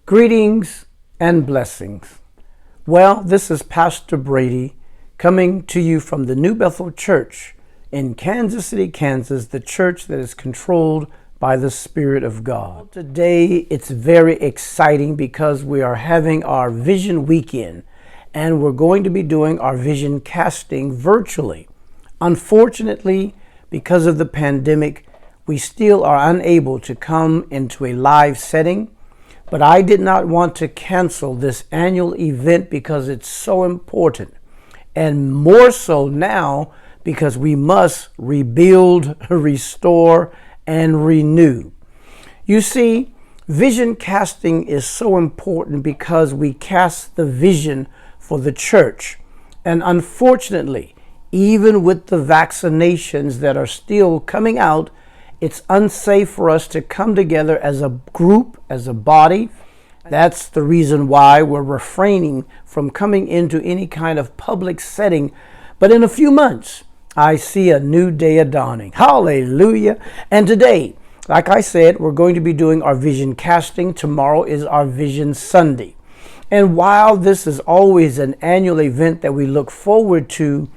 Greetings and blessings. Well, this is Pastor Brady coming to you from the New Bethel Church in Kansas City, Kansas, the church that is controlled by the Spirit of God. Today, it's very exciting because we are having our Vision Weekend and we're going to be doing our vision casting virtually. Unfortunately, because of the pandemic, we still are unable to come into a live setting. But I did not want to cancel this annual event because it's so important. And more so now because we must rebuild, restore, and renew. You see, vision casting is so important because we cast the vision for the church. And unfortunately, even with the vaccinations that are still coming out, it's unsafe for us to come together as a group, as a body. That's the reason why we're refraining from coming into any kind of public setting. But in a few months, I see a new day dawning. Hallelujah. And today, like I said, we're going to be doing our vision casting. Tomorrow is our Vision Sunday. And while this is always an annual event that we look forward to,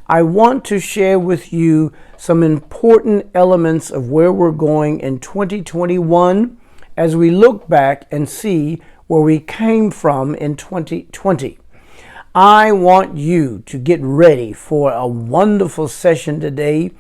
I want to share with you some important elements of where we're going in 2021 as we look back and see where we came from in 2020. I want you to get ready for a wonderful session today,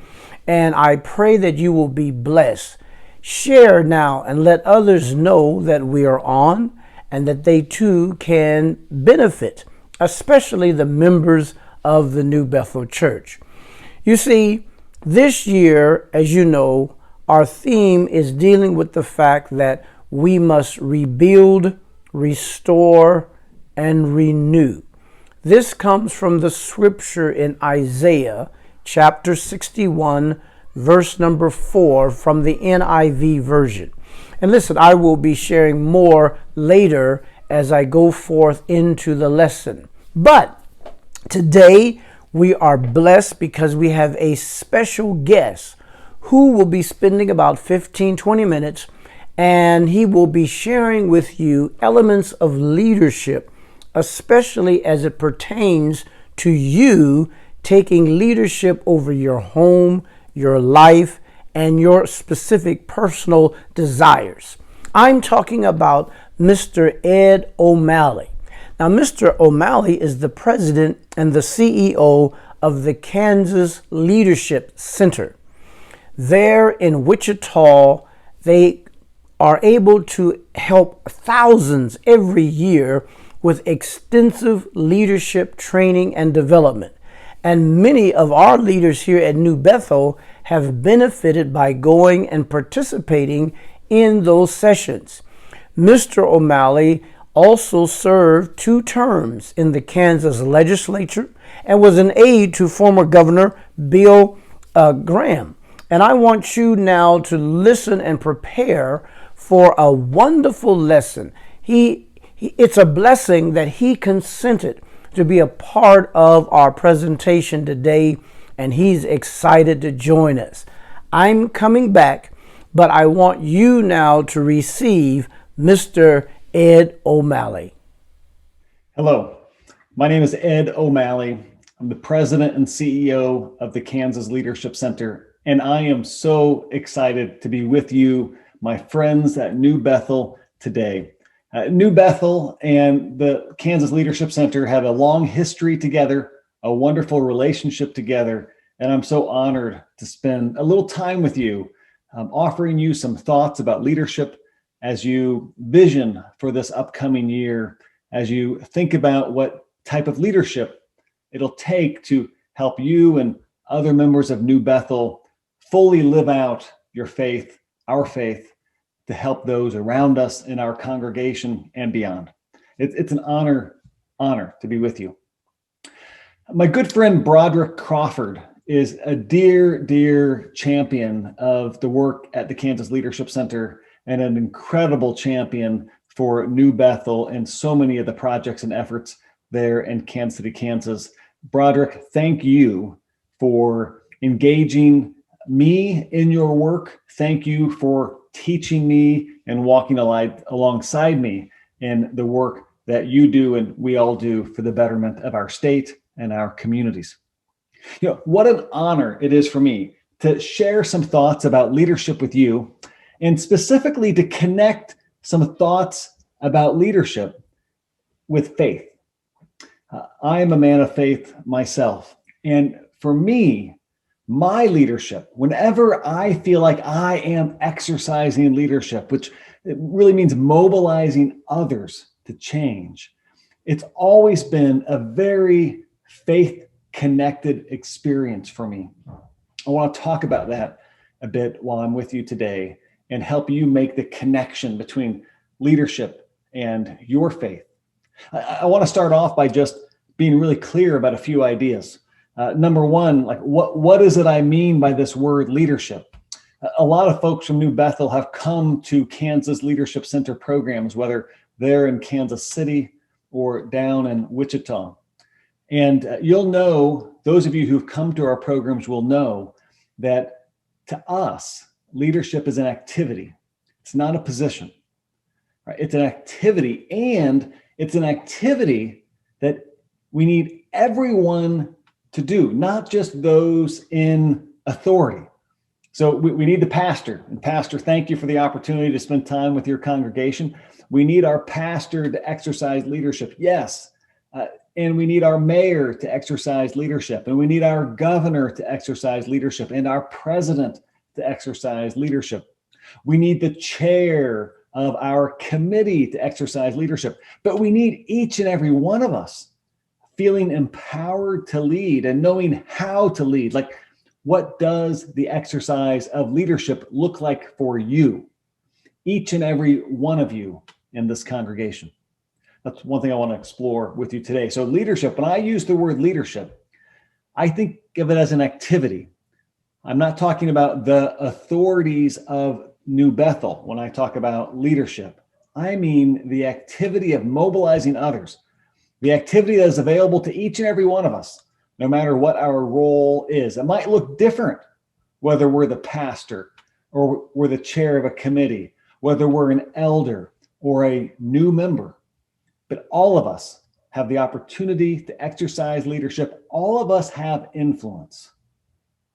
and I pray that you will be blessed. Share now and let others know that we are on and that they too can benefit, especially the members of the New Bethel Church. You see, this year, as you know, our theme is dealing with the fact that we must rebuild, restore, and renew. This comes from the scripture in Isaiah chapter 61, verse number 4 from the NIV version. And listen, I will be sharing more later as I go forth into the lesson. But today, we are blessed because we have a special guest who will be spending about 15-20 minutes, and he will be sharing with you elements of leadership, especially as it pertains to you taking leadership over your home, your life, and your specific personal desires. I'm talking about Mr. Ed O'Malley. Now, Mr. O'Malley is the president and the CEO of the Kansas Leadership Center. There in Wichita, they are able to help thousands every year with extensive leadership training and development. And many of our leaders here at New Bethel have benefited by going and participating in those sessions. Mr. O'Malley also served 2 terms in the Kansas legislature and was an aide to former Governor Bill Graham. And I want you now to listen and prepare for a wonderful lesson. It's a blessing that he consented to be a part of our presentation today, and he's excited to join us. I'm coming back, but I want you now to receive Mr. Ed O'Malley. Hello, my name is Ed O'Malley. I'm the president and CEO of the Kansas Leadership Center, and I am so excited to be with you, my friends at New Bethel today. New Bethel and the Kansas Leadership Center have a long history together, a wonderful relationship together, and I'm so honored to spend a little time with you, offering you some thoughts about leadership as you vision for this upcoming year, as you think about what type of leadership it'll take to help you and other members of New Bethel fully live out your faith, our faith, to help those around us in our congregation and beyond. It's an honor to be with you. My good friend Broderick Crawford is a dear champion of the work at the Kansas Leadership Center and an incredible champion for New Bethel and so many of the projects and efforts there in Kansas City, Kansas. Broderick, thank you for engaging me in your work. Thank you for teaching me and walking alongside me in the work that you do and we all do for the betterment of our state and our communities. What an honor it is for me to share some thoughts about leadership with you, and specifically to connect some thoughts about leadership with faith. I am a man of faith myself. And for me, my leadership, whenever I feel like I am exercising leadership, which it really means mobilizing others to change, it's always been a very faith connected experience for me. I want to talk about that a bit while I'm with you today and help you make the connection between leadership and your faith. I want to start off by just being really clear about a few ideas. Number one, like what is it I mean by this word leadership? A lot of folks from New Bethel have come to Kansas Leadership Center programs, whether they're in Kansas City or down in Wichita. And you'll know, those of you who've come to our programs will know that to us, leadership is an activity. It's not a position, right? It's an activity, and it's an activity that we need everyone to do, not just those in authority. So we need the pastor. And pastor, thank you for the opportunity to spend time with your congregation. We need our pastor to exercise leadership. Yes. And we need our mayor to exercise leadership. And we need our governor to exercise leadership, and our president to exercise leadership. We need the chair of our committee to exercise leadership. But we need each and every one of us feeling empowered to lead and knowing how to lead. Like, what does the exercise of leadership look like for you? Each and every one of you in this congregation. That's one thing I want to explore with you today. So leadership, when I use the word leadership, I think of it as an activity. I'm not talking about the authorities of New Bethel when I talk about leadership. I mean the activity of mobilizing others, the activity that is available to each and every one of us, no matter what our role is. It might look different, whether we're the pastor or we're the chair of a committee, whether we're an elder or a new member. But all of us have the opportunity to exercise leadership. All of us have influence.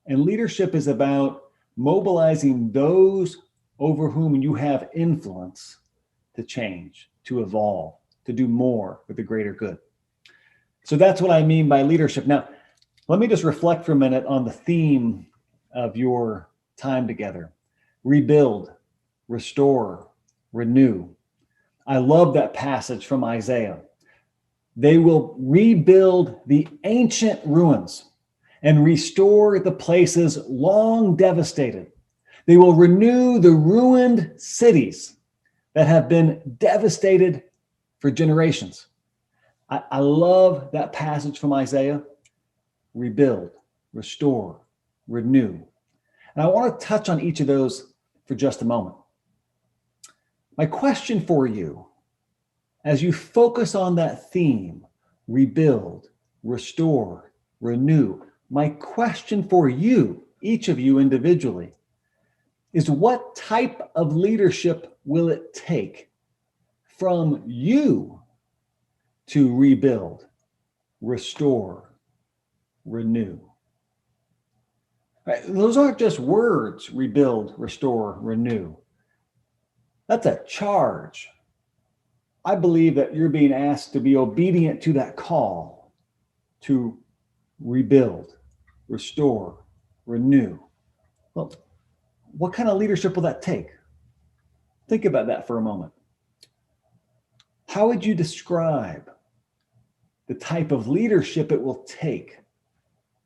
And leadership is about mobilizing those over whom you have influence to change, to evolve, to do more for the greater good. So that's what I mean by leadership. Now, let me just reflect for a minute on the theme of your time together. Rebuild, restore, renew. I love that passage from Isaiah. They will rebuild the ancient ruins and restore the places long devastated. They will renew the ruined cities that have been devastated for generations. I love that passage from Isaiah. Rebuild, restore, renew. And I want to touch on each of those for just a moment. My question for you, as you focus on that theme, rebuild, restore, renew, my question for you, each of you individually, is what type of leadership will it take from you to rebuild, restore, renew? Right? Those aren't just words, rebuild, restore, renew. That's a charge. I believe that you're being asked to be obedient to that call to rebuild, restore, renew. Well, what kind of leadership will that take? Think about that for a moment. How would you describe the type of leadership it will take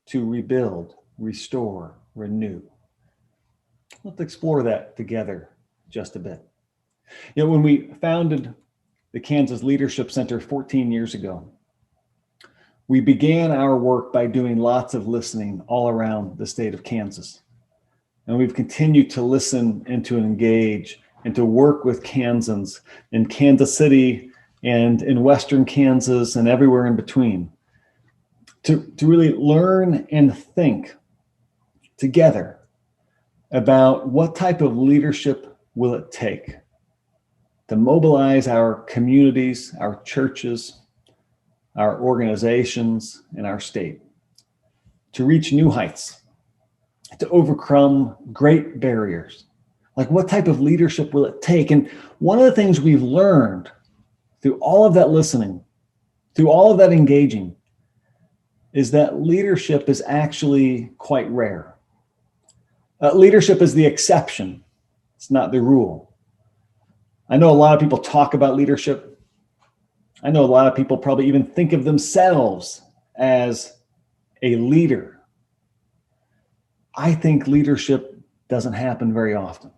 to rebuild, restore, renew? Let's explore that together just a bit. When we founded the Kansas Leadership Center 14 years ago, we began our work by doing lots of listening all around the state of Kansas. And we've continued to listen and to engage and to work with Kansans in Kansas City and in Western Kansas and everywhere in between to really learn and think together about what type of leadership will it take. to mobilize our communities, our churches, our organizations, and our state to reach new heights, to overcome great barriers. Like, what type of leadership will it take? And one of the things we've learned through all of that listening, through all of that engaging, is that leadership is actually quite rare. Leadership is the exception. It's not the rule. I know a lot of people talk about leadership. I know a lot of people probably even think of themselves as a leader. I think leadership doesn't happen very often.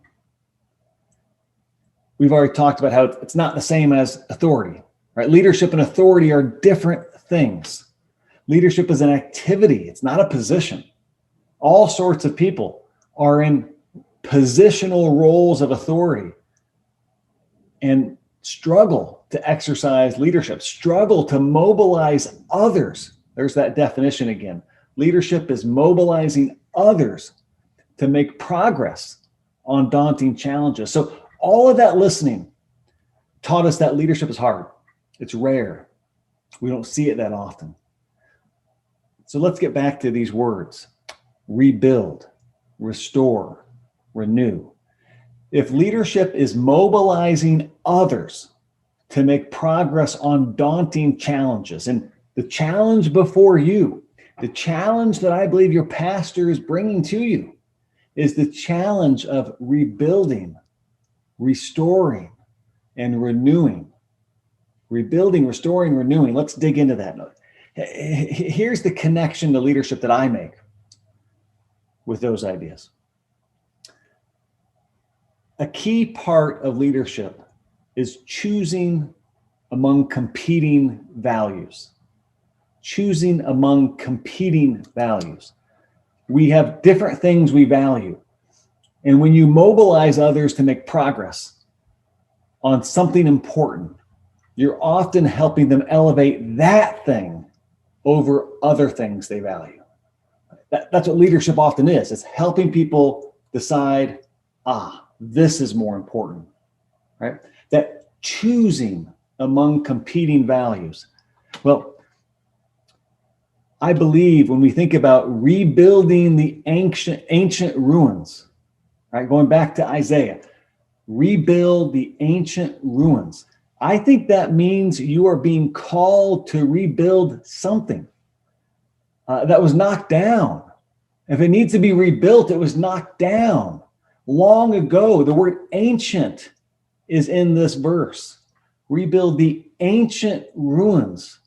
We've already talked about how it's not the same as authority, right? Leadership and authority are different things. Leadership is an activity. It's not a position. All sorts of people are in positional roles of authority and struggle to exercise leadership, struggle to mobilize others. There's that definition again. Leadership is mobilizing others to make progress on daunting challenges. So all of that listening taught us that leadership is hard. It's rare. We don't see it that often. So let's get back to these words: rebuild, restore, renew. If leadership is mobilizing others to make progress on daunting challenges, and the challenge before you, the challenge that I believe your pastor is bringing to you, is the challenge of rebuilding, restoring, and renewing. Rebuilding, restoring, renewing. Let's dig into that. Here's the connection to leadership that I make with those ideas. A key part of leadership is choosing among competing values. Choosing among competing values. We have different things we value. And when you mobilize others to make progress on something important, you're often helping them elevate that thing over other things they value. That's what leadership often is. It's helping people decide, this is more important, right? That choosing among competing values. Well, I believe when we think about rebuilding the ancient ruins, right? Going back to Isaiah, rebuild the ancient ruins. I think that means you are being called to rebuild something that was knocked down. If it needs to be rebuilt, it was knocked down long ago. The word ancient is in this verse. Rebuild the ancient ruins.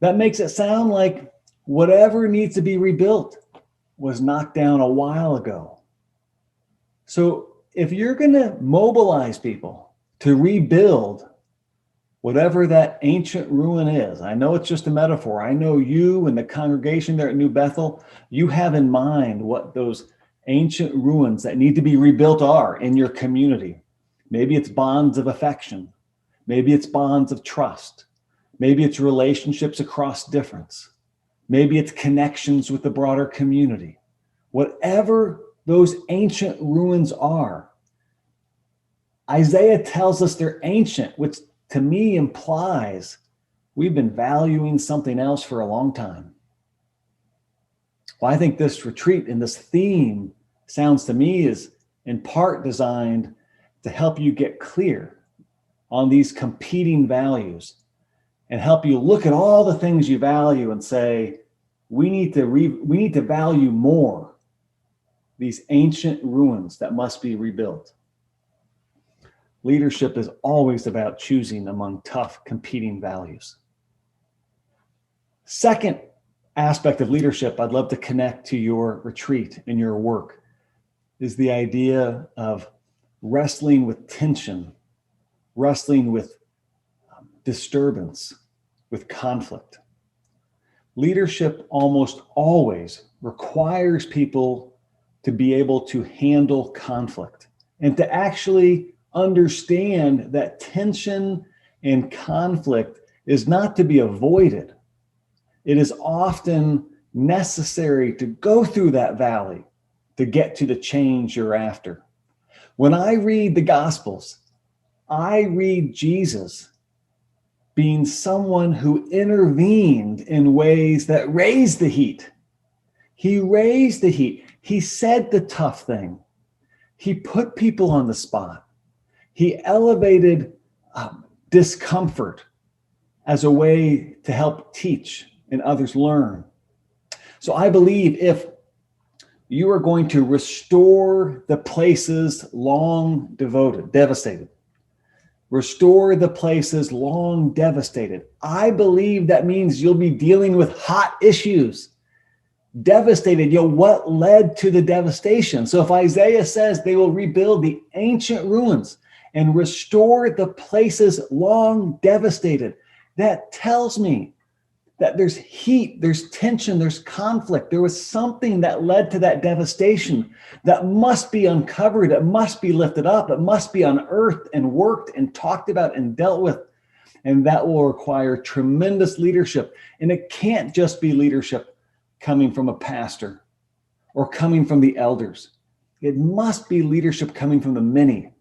That makes it sound like whatever needs to be rebuilt was knocked down a while ago. So if you're going to mobilize people to rebuild whatever that ancient ruin is, I know it's just a metaphor. I know you and the congregation there at New Bethel, you have in mind what those ancient ruins that need to be rebuilt are in your community. Maybe it's bonds of affection. Maybe it's bonds of trust. Maybe it's relationships across difference. Maybe it's connections with the broader community. Whatever those ancient ruins are, Isaiah tells us they're ancient, which to me implies we've been valuing something else for a long time. Well, I think this retreat and this theme sounds to me is in part designed to help you get clear on these competing values and help you look at all the things you value and say, we need to value more these ancient ruins that must be rebuilt. Leadership is always about choosing among tough competing values. Second aspect of leadership I'd love to connect to your retreat and your work is the idea of wrestling with tension, wrestling with disturbance, with conflict. Leadership almost always requires people to be able to handle conflict and to actually understand that tension and conflict is not to be avoided. It is often necessary to go through that valley to get to the change you're after. When I read the Gospels, I read Jesus being someone who intervened in ways that raised the heat. He raised the heat. He said the tough thing. He put people on the spot. He elevated discomfort as a way to help teach and others learn. So I believe if you are going to restore the places long devastated, restore the places long devastated, I believe that means you'll be dealing with hot issues. Devastated, what led to the devastation? So if Isaiah says they will rebuild the ancient ruins and restore the places long devastated, that tells me that there's heat, there's tension, there's conflict. There was something that led to that devastation that must be uncovered. It must be lifted up. It must be unearthed and worked and talked about and dealt with. And that will require tremendous leadership. And it can't just be leadership coming from a pastor or coming from the elders. It must be leadership coming from the many.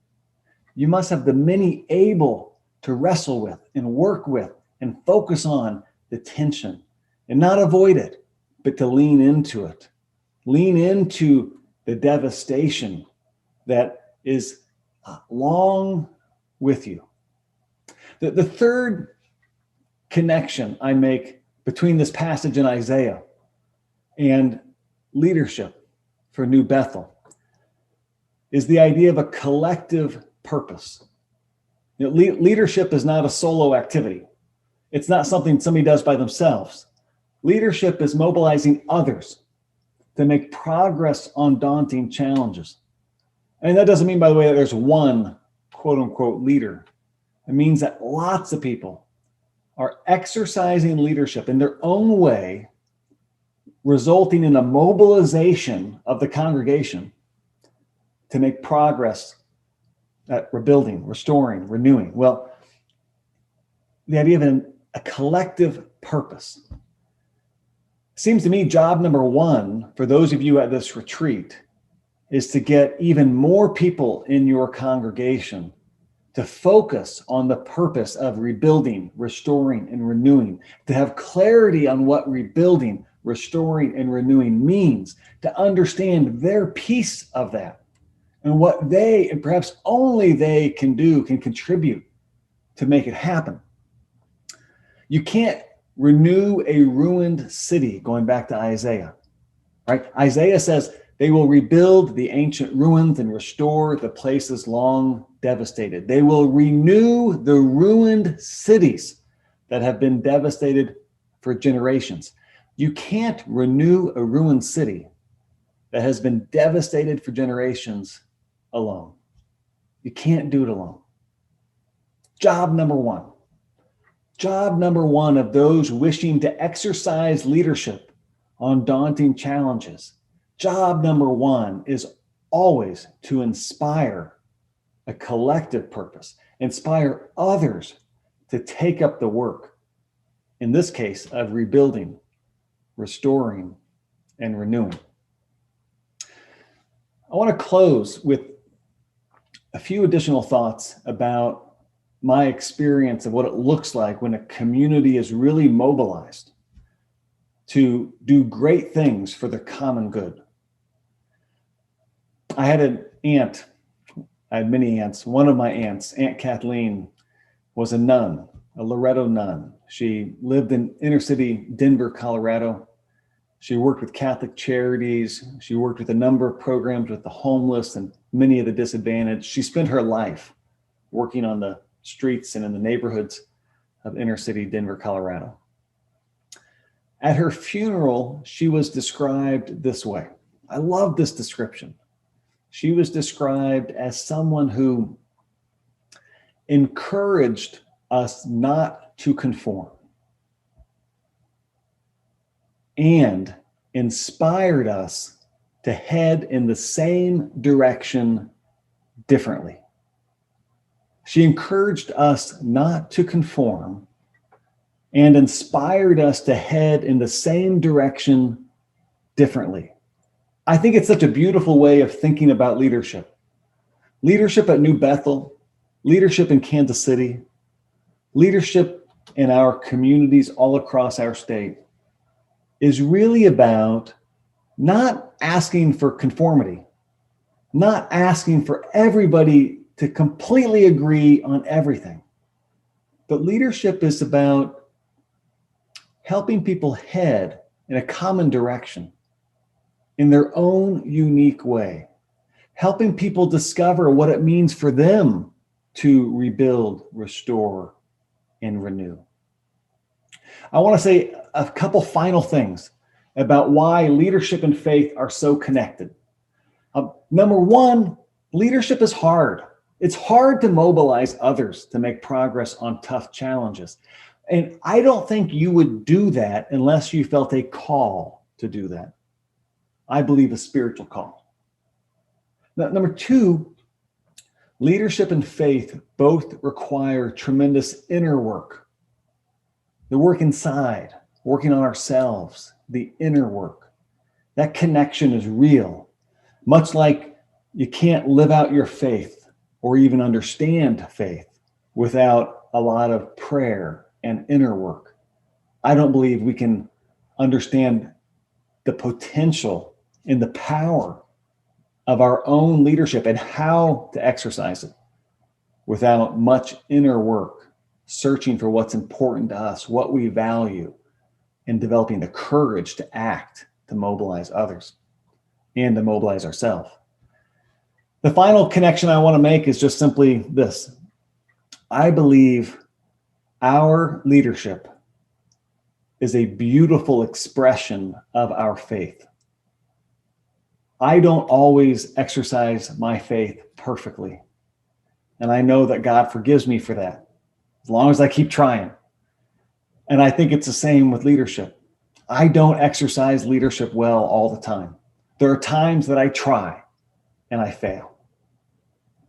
You must have the many able to wrestle with and work with and focus on the tension and not avoid it, but to lean into it. Lean into the devastation that is long with you. The third connection I make between this passage in Isaiah and leadership for New Bethel is the idea of a collective purpose. Leadership is not a solo activity. It's not something somebody does by themselves. Leadership is mobilizing others to make progress on daunting challenges. And that doesn't mean, by the way, that there's one quote unquote leader. It means that lots of people are exercising leadership in their own way, resulting in a mobilization of the congregation to make progress at rebuilding, restoring, renewing. Well, the idea of a collective purpose. Seems to me job number one for those of you at this retreat is to get even more people in your congregation to focus on the purpose of rebuilding, restoring, and renewing, to have clarity on what rebuilding, restoring, and renewing means, to understand their piece of that and what they, and perhaps only they can do, can contribute to make it happen. You can't renew a ruined city, going back to Isaiah, right? Isaiah says they will rebuild the ancient ruins and restore the places long devastated. They will renew the ruined cities that have been devastated for generations. You can't renew a ruined city that has been devastated for generations alone. You can't do it alone. Job number one. Job number one of those wishing to exercise leadership on daunting challenges. Job number one is always to inspire a collective purpose, inspire others to take up the work, in this case, of rebuilding, restoring, and renewing. I want to close with a few additional thoughts about my experience of what it looks like when a community is really mobilized to do great things for the common good. I had an aunt. I had many aunts. One of my aunts, Aunt Kathleen, was a nun, a Loretto nun. She lived in inner city Denver, Colorado. She worked with Catholic charities. She worked with a number of programs with the homeless and many of the disadvantaged. She spent her life working on the streets and in the neighborhoods of inner city Denver, Colorado. At her funeral, she was described this way. I love this description. She was described as someone who encouraged us not to conform and inspired us to head in the same direction differently. She encouraged us not to conform and inspired us to head in the same direction differently. I think it's such a beautiful way of thinking about leadership. Leadership at New Bethel leadership in Kansas City, leadership in our communities all across our state is really about not asking for conformity, not asking for everybody to completely agree on everything. But leadership is about helping people head in a common direction in their own unique way, helping people discover what it means for them to rebuild, restore, and renew. I want to say a couple final things about why leadership and faith are so connected. Number one, leadership is hard. It's hard to mobilize others to make progress on tough challenges. And I don't think you would do that unless you felt a call to do that. I believe a spiritual call. Now, number two, leadership and faith both require tremendous inner work. The work inside, working on ourselves, the inner work. That connection is real, much like you can't live out your faith or even understand faith without a lot of prayer and inner work. I don't believe we can understand the potential and the power of our own leadership and how to exercise it without much inner work, searching for what's important to us, what we value, and developing the courage to act, to mobilize others, and to mobilize ourselves. The final connection I want to make is just simply this. I believe our leadership is a beautiful expression of our faith. I don't always exercise my faith perfectly. And I know that God forgives me for that, as long as I keep trying. And I think it's the same with leadership. I don't exercise leadership well all the time. There are times that I try and I fail.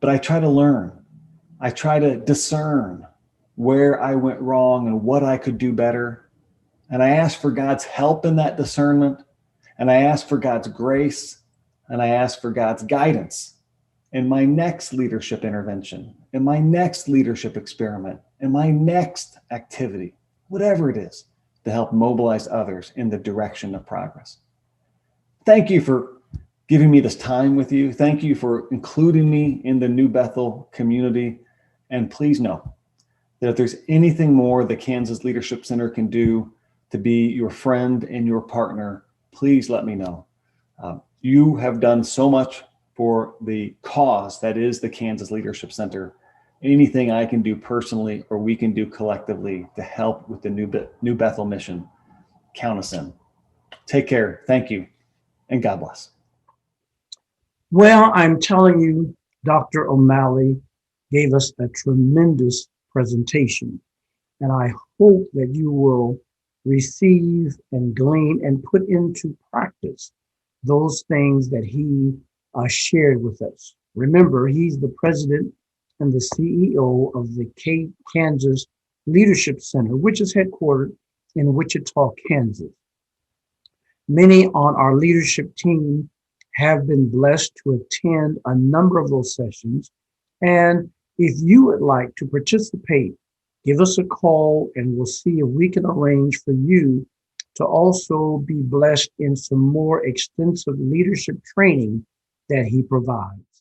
But I try to learn. I try to discern where I went wrong and what I could do better. And I ask for God's help in that discernment. And I ask for God's grace. And I ask for God's guidance in my next leadership intervention, in my next leadership experiment, in my next activity, whatever it is, to help mobilize others in the direction of progress. Thank you for giving me this time with you. Thank you for including me in the New Bethel community. And please know that if there's anything more the Kansas Leadership Center can do to be your friend and your partner, please let me know. You have done so much for the cause that is the Kansas Leadership Center. Anything I can do personally or we can do collectively to help with the New Bethel mission, count us in. Take care. Thank you. And God bless. Well, I'm telling you, Dr. O'Malley gave us a tremendous presentation, and I hope that you will receive and glean and put into practice those things that he shared with us. Remember, he's the president and the CEO of the Kansas Leadership Center, which is headquartered in Wichita, Kansas. Many on our leadership team have been blessed to attend a number of those sessions. And if you would like to participate, give us a call and we'll see if we can arrange for you to also be blessed in some more extensive leadership training that he provides.